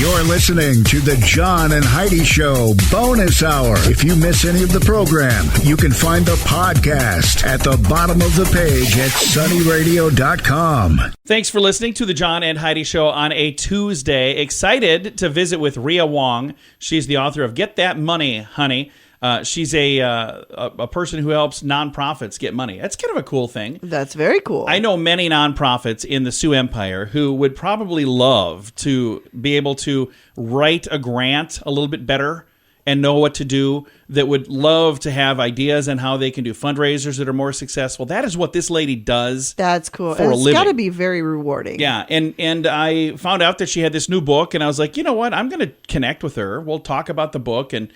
You're listening to the John and Heidi Show Bonus Hour. If you miss any of the program, you can find the podcast at the bottom of the page at sunnyradio.com. Thanks for listening to the John and Heidi Show on a Tuesday. Excited to visit with Rhea Wong. She's the author of Get That Money, Honey. She's a person who helps nonprofits get money. That's kind of a cool thing. That's very cool. I know many nonprofits in the Sioux Empire who would probably love to be able to write a grant a little bit better and know what to do, that would love to have ideas on how they can do fundraisers that are more successful. That is what this lady does. That's cool. For a living. It's got to be very rewarding. Yeah, and I found out that she had this new book, and I was like, you know what? I'm going to connect with her. We'll talk about the book and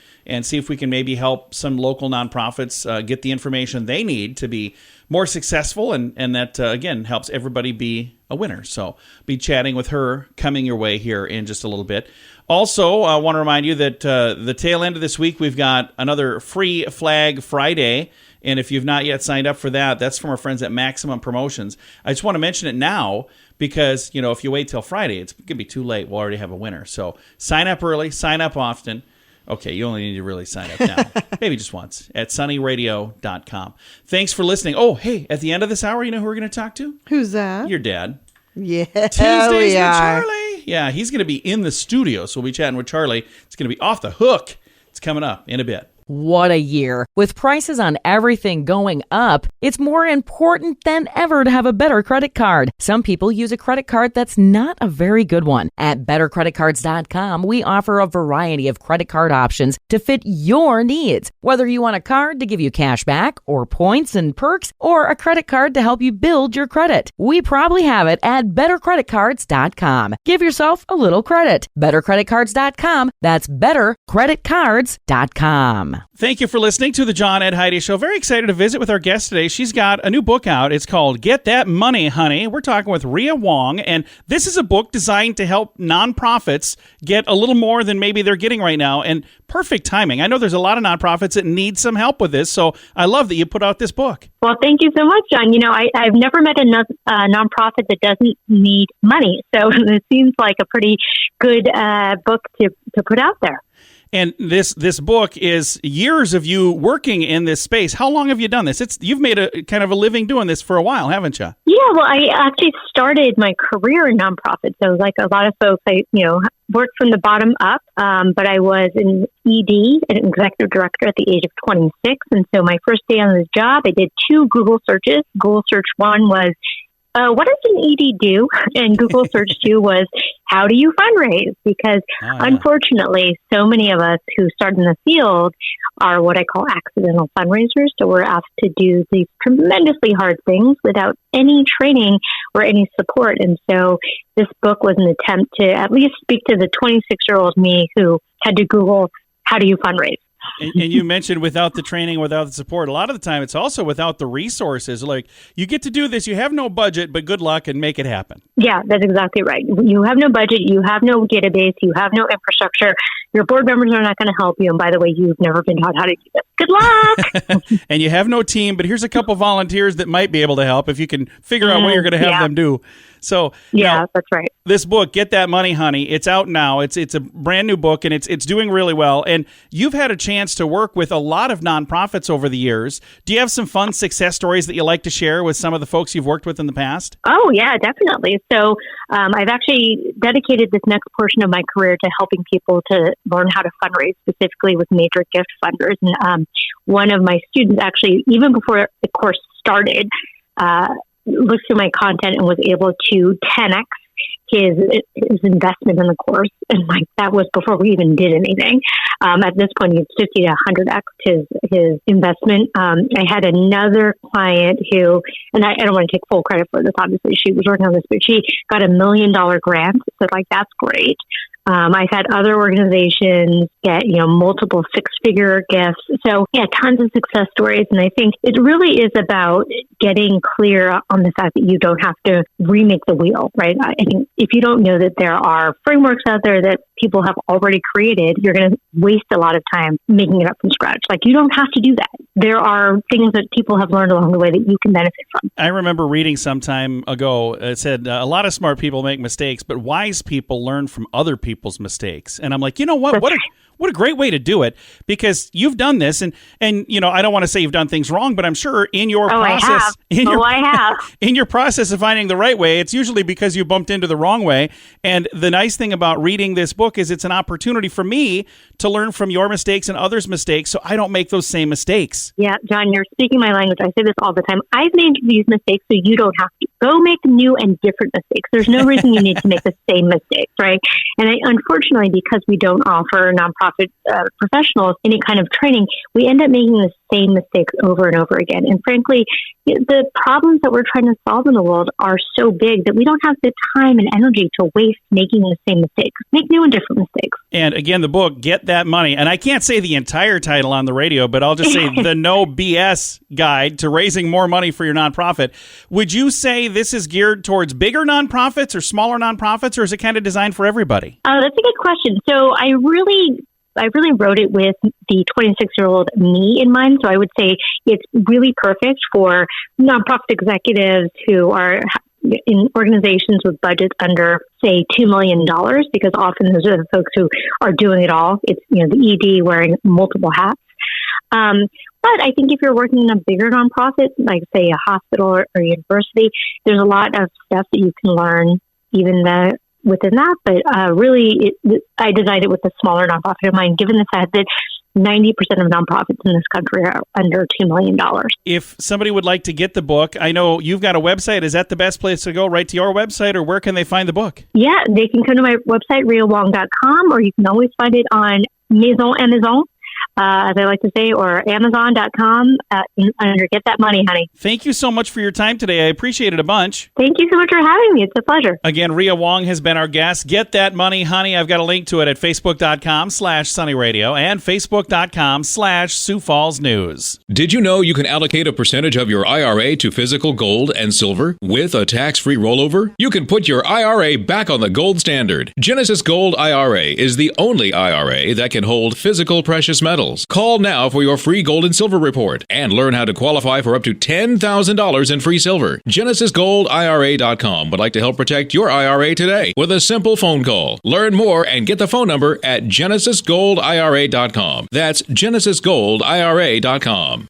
see if we can maybe help some local nonprofits get the information they need to be more successful, and that, again, helps everybody be a winner. So be chatting with her coming your way here in just a little bit. Also, I want to remind you that the tail end of this week, we've got another Free Flag Friday. And if you've not yet signed up for that, that's from our friends at Maximum Promotions. I just want to mention it now because, you know, if you wait till Friday, it's going to be too late. We'll already have a winner. So sign up early, sign up often. Okay, you only need to really sign up now. Maybe just once at sunnyradio.com. Thanks for listening. Oh, hey, at the end of this hour, you know who we're going to talk to? Who's that? Your dad. Yeah, Tuesdays with Charlie. Yeah, he's going to be in the studio, so we'll be chatting with Charlie. It's going to be off the hook. It's coming up in a bit. What a year. With prices on everything going up, it's more important than ever to have a better credit card. Some people use a credit card that's not a very good one. At bettercreditcards.com, we offer a variety of credit card options to fit your needs. Whether you want a card to give you cash back or points and perks, or a credit card to help you build your credit, we probably have it at bettercreditcards.com. Give yourself a little credit. Bettercreditcards.com. That's bettercreditcards.com. Thank you for listening to the John and Heidi Show. Very excited to visit with our guest today. She's got a new book out. It's called Get That Money, Honey. We're talking with Rhea Wong, and this is a book designed to help nonprofits get a little more than maybe they're getting right now, and perfect timing. I know there's a lot of nonprofits that need some help with this, so I love that you put out this book. Well, thank you so much, John. You know, I've never met a nonprofit that doesn't need money, so it seems like a pretty good book to put out there. And this book is years of you working in this space. How long have you done this? You've made a kind of a living doing this for a while, haven't you? Yeah, well, I actually started my career in nonprofits. So like a lot of folks, I worked from the bottom up, but I was an ED, an executive director at the age of 26. And so my first day on this job, I did 2 Google searches. Google search 1 was, what does an ED do? And Google search 2 was, how do you fundraise? Because unfortunately, so many of us who start in the field are what I call accidental fundraisers. So we're asked to do these tremendously hard things without any training or any support. And so this book was an attempt to at least speak to the 26-year-old me who had to Google, how do you fundraise? And you mentioned without the training, without the support. A lot of the time, it's also without the resources. Like, you get to do this, you have no budget, but good luck and make it happen. Yeah, that's exactly right. You have no budget, you have no database, you have no infrastructure. Your board members are not going to help you. And by the way, you've never been taught how to do this. Good luck! And you have no team, but here's a couple volunteers that might be able to help if you can figure out what you're going to have them do. So that's right. This book, Get That Money, Honey, it's out now. It's a brand new book, and it's doing really well. And you've had a chance to work with a lot of nonprofits over the years. Do you have some fun success stories that you like to share with some of the folks you've worked with in the past? Oh, yeah, definitely. So I've actually dedicated this next portion of my career to helping people to learn how to fundraise, specifically with major gift funders. And one of my students actually, even before the course started, looked through my content and was able to 10x his investment in the course. And that was before we even did anything. At this point, he's 50 to 100x his investment. I had another client who, and I don't want to take full credit for this, obviously she was working on this, but she got $1 million grant. So that's great. I've had other organizations get, multiple 6-figure gifts. So tons of success stories. And I think it really is about getting clear on the fact that you don't have to remake the wheel, right? I think if you don't know that there are frameworks out there that people have already created, you're going to waste a lot of time making it up from scratch. Like, you don't have to do that. There are things that people have learned along the way that you can benefit from. I remember reading some time ago, it said a lot of smart people make mistakes, but wise people learn from other people's mistakes. And I'm like, you know what? What a great way to do it, because you've done this, and you know, I don't want to say you've done things wrong, but I'm sure in your process, I have. In your process of finding the right way, it's usually because you bumped into the wrong way. And the nice thing about reading this book is it's an opportunity for me to learn from your mistakes and others' mistakes, so I don't make those same mistakes. Yeah, John, you're speaking my language. I say this all the time. I've made these mistakes so you don't have to. Go make new and different mistakes. There's no reason you need to make the same mistakes, right? And unfortunately, because we don't offer nonprofit professionals any kind of training, we end up making the same mistakes over and over again. And frankly, the problems that we're trying to solve in the world are so big that we don't have the time and energy to waste making the same mistakes. Make new and different mistakes. And again, the book, Get That Money. And I can't say the entire title on the radio, but I'll just say the No BS Guide to Raising More Money for Your Nonprofit. Would you say this is geared towards bigger nonprofits or smaller nonprofits, or is it kind of designed for everybody? That's a good question. So I really wrote it with the 26-year-old me in mind. So I would say it's really perfect for nonprofit executives who are in organizations with budgets under, say, $2 million, because often those are the folks who are doing it all. It's, you know, the ED wearing multiple hats. But I think if you're working in a bigger nonprofit, like, say, a hospital or university, there's a lot of stuff that you can learn even within that. But really, I designed it with a smaller nonprofit in mind, given the fact that 90% of nonprofits in this country are under $2 million. If somebody would like to get the book, I know you've got a website. Is that the best place to go, right to your website, or where can they find the book? Yeah, they can come to my website, RheaWong.com, or you can always find it on Amazon, as I like to say, or Amazon.com under Get That Money, honey. Thank you so much for your time today. I appreciate it a bunch. Thank you so much for having me. It's a pleasure. Again, Rhea Wong has been our guest. Get That Money, honey. I've got a link to it at Facebook.com/SunnyRadio and Facebook.com/Sioux Falls News. Did you know you can allocate a percentage of your IRA to physical gold and silver with a tax-free rollover? You can put your IRA back on the gold standard. Genesis Gold IRA is the only IRA that can hold physical precious metals. Call now for your free gold and silver report and learn how to qualify for up to $10,000 in free silver. GenesisGoldIRA.com would like to help protect your IRA today with a simple phone call. Learn more and get the phone number at GenesisGoldIRA.com. That's GenesisGoldIRA.com.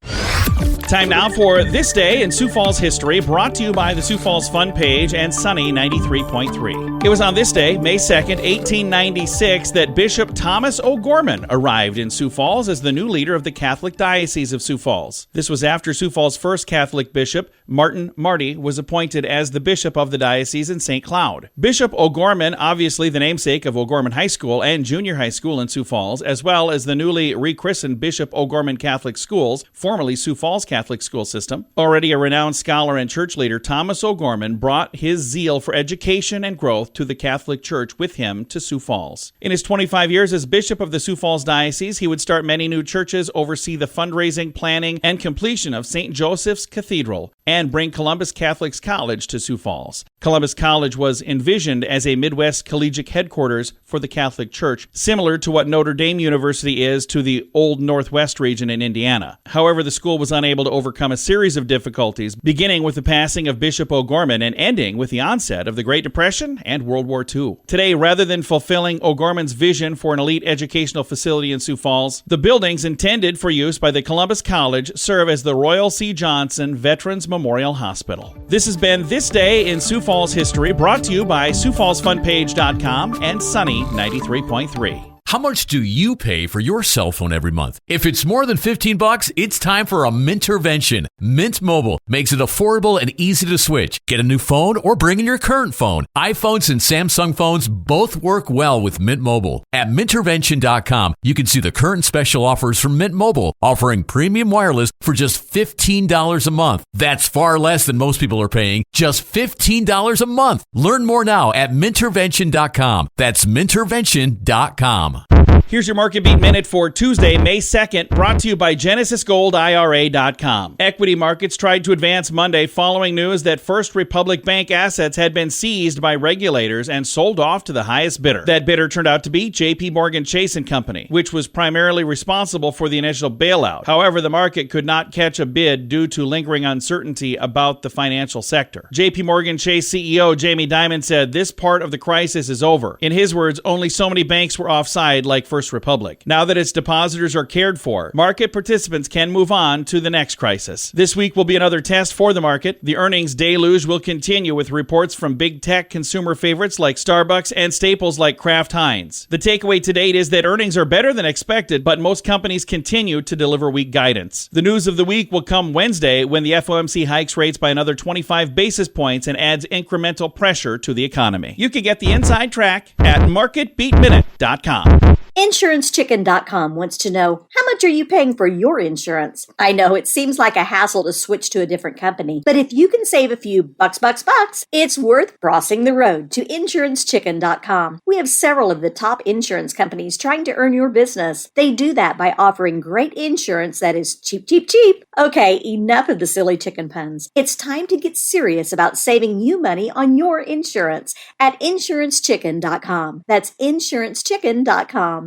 Time now for This Day in Sioux Falls History, brought to you by the Sioux Falls Fun Page and Sunny 93.3. It was on this day, May 2nd, 1896, that Bishop Thomas O'Gorman arrived in Sioux Falls as the new leader of the Catholic Diocese of Sioux Falls. This was after Sioux Falls' first Catholic bishop, Martin Marty, was appointed as the bishop of the diocese in St. Cloud. Bishop O'Gorman, obviously the namesake of O'Gorman High School and Junior High School in Sioux Falls, as well as the newly rechristened Bishop O'Gorman Catholic Schools, formerly Sioux Falls Catholic School System. Already a renowned scholar and church leader, Thomas O'Gorman brought his zeal for education and growth to the Catholic Church with him to Sioux Falls. In his 25 years as bishop of the Sioux Falls Diocese, he would start many new churches, oversee the fundraising, planning, and completion of St. Joseph's Cathedral, and bring Columbus Catholic College to Sioux Falls. Columbus College was envisioned as a Midwest collegiate headquarters for the Catholic Church, similar to what Notre Dame University is to the Old Northwest region in Indiana. However, the school was unable to overcome a series of difficulties, beginning with the passing of Bishop O'Gorman and ending with the onset of the Great Depression and World War II. Today, rather than fulfilling O'Gorman's vision for an elite educational facility in Sioux Falls, the buildings intended for use by the Columbus College serve as the Royal C. Johnson Veterans Memorial Hospital. This has been This Day in Sioux Falls History, brought to you by SiouxFallsFunPage.com and Sunny 93.3. How much do you pay for your cell phone every month? If it's more than $15, it's time for a Mintervention. Mint Mobile makes it affordable and easy to switch. Get a new phone or bring in your current phone. iPhones and Samsung phones both work well with Mint Mobile. At Mintervention.com, you can see the current special offers from Mint Mobile, offering premium wireless for just $15 a month. That's far less than most people are paying, just $15 a month. Learn more now at Mintervention.com. That's Mintervention.com. Here's your Market Beat Minute for Tuesday, May 2nd, brought to you by GenesisGoldIRA.com. Equity markets tried to advance Monday following news that First Republic Bank assets had been seized by regulators and sold off to the highest bidder. That bidder turned out to be JP Morgan Chase & Company, which was primarily responsible for the initial bailout. However, the market could not catch a bid due to lingering uncertainty about the financial sector. JP Morgan Chase CEO Jamie Dimon said this part of the crisis is over. In his words, only so many banks were offside like First Republic. Now that its depositors are cared for, market participants can move on to the next crisis. This week will be another test for the market. The earnings deluge will continue with reports from big tech consumer favorites like Starbucks and staples like Kraft Heinz. The takeaway to date is that earnings are better than expected, but most companies continue to deliver weak guidance. The news of the week will come Wednesday when the FOMC hikes rates by another 25 basis points and adds incremental pressure to the economy. You can get the inside track at marketbeatminute.com. InsuranceChicken.com wants to know, how much are you paying for your insurance? I know it seems like a hassle to switch to a different company, but if you can save a few bucks, it's worth crossing the road to InsuranceChicken.com. We have several of the top insurance companies trying to earn your business. They do that by offering great insurance that is cheap. Okay, enough of the silly chicken puns. It's time to get serious about saving you money on your insurance at InsuranceChicken.com. That's InsuranceChicken.com.